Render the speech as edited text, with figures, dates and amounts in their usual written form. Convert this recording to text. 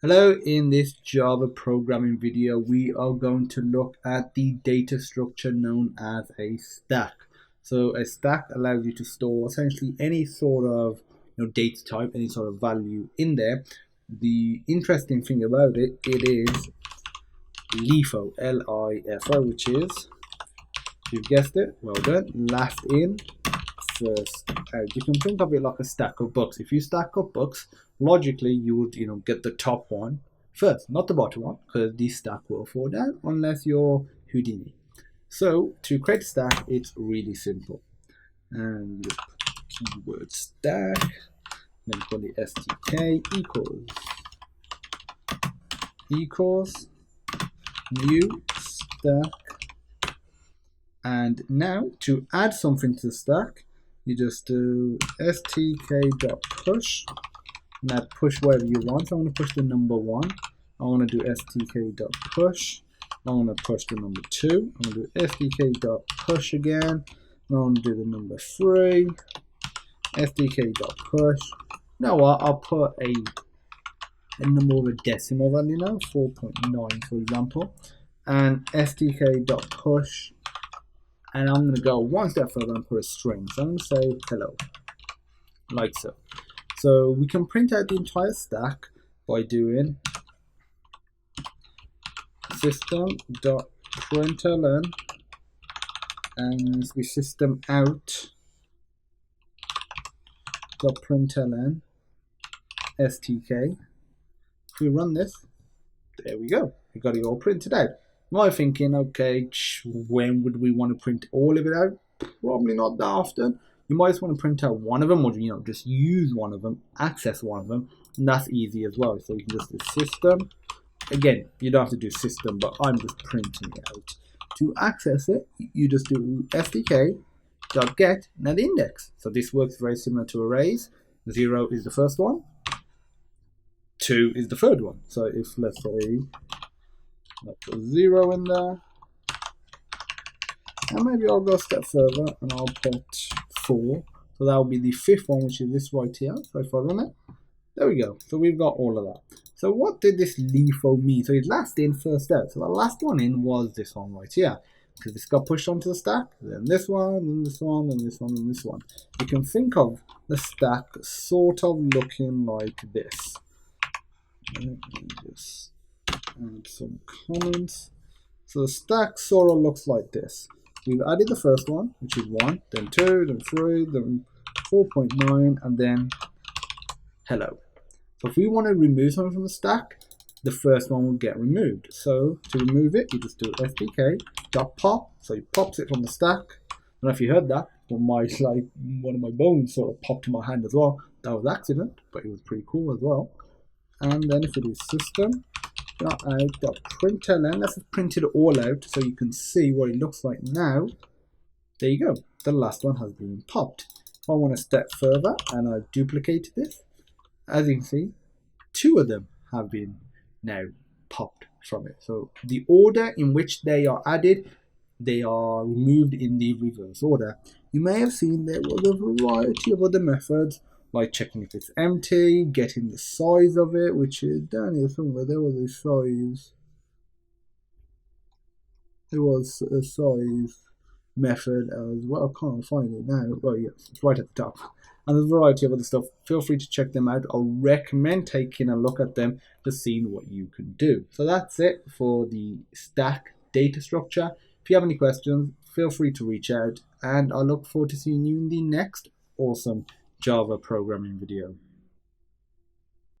Hello, in this Java programming video, we are going to look at the data structure known as a stack. So a stack allows you to store essentially any sort of data type, any sort of value in there. The interesting thing about it is LIFO, L-I-F-O, which is, you've guessed it, well done, last in, first out. You can think of it like a stack of books. If you stack up books, logically you would get the top one first, not the bottom one, because the stack will fall down unless you're Houdini. So to create a stack, it's really simple. And you keyword stack, then call the stk equals new stack. And now to add something to the stack, you just do stk.push, and that push whatever you want. So I'm going to push the number 1. I want to do stk.push. I want to push the number 2. I'm going to do stk.push again. And I want to do the number 3. stk.push. Now what? I'll put a number with a decimal value now, 4.9 for example, and stk.push. And I'm going to go one step further and put a string. So I'm going to say hello, like so. So we can print out the entire stack by doing system.println and we system out.println stk. If we run this, there we go. We got it all printed out. Am I thinking, okay, when would we want to print all of it out? Probably not that often. You might just want to print out one of them, or just use one of them, access one of them, and that's easy as well. So you can just do system. Again, you don't have to do system, but I'm just printing it out. To access it, you just do stk.get and the index. So this works very similar to arrays. 0 is the first one, 2 is the third one. So if let's say let's put 0 in there, and maybe I'll go a step further and I'll put 4. So that will be the 5th one, which is this right here. So if I run it, there we go. So we've got all of that. So what did this LIFO mean? So it's last in, first out. So the last one in was this one right here, because this got pushed onto the stack. Then this one, then this one, then this one, and this one. You can think of the stack sort of looking like this. Let me just add some comments. So the stack sort of looks like this. We've added the first one, which is 1, then 2, then 3, then 4.9, and then hello. So if we want to remove something from the stack, the first one will get removed. So to remove it, you just do stk.pop. So it pops it from the stack. I don't know if you heard that, but one of my bones sort of popped in my hand as well. That was accident, but it was pretty cool as well. And then if it is system.out.println, let's just print it all out so you can see what it looks like now. There you go. The last one has been popped. If I want to step further and I've duplicated this, as you can see, 2 of them have been now popped from it. So the order in which they are added, they are removed in the reverse order. You may have seen there was a variety of other methods, like checking if it's empty, getting the size of it, which is down here somewhere. There was a size. There was a size method as well. I can't find it now. Well, yes, it's right at the top. And there's a variety of other stuff. Feel free to check them out. I'll recommend taking a look at them to see what you can do. So that's it for the stack data structure. If you have any questions, feel free to reach out, and I look forward to seeing you in the next awesome Java programming video.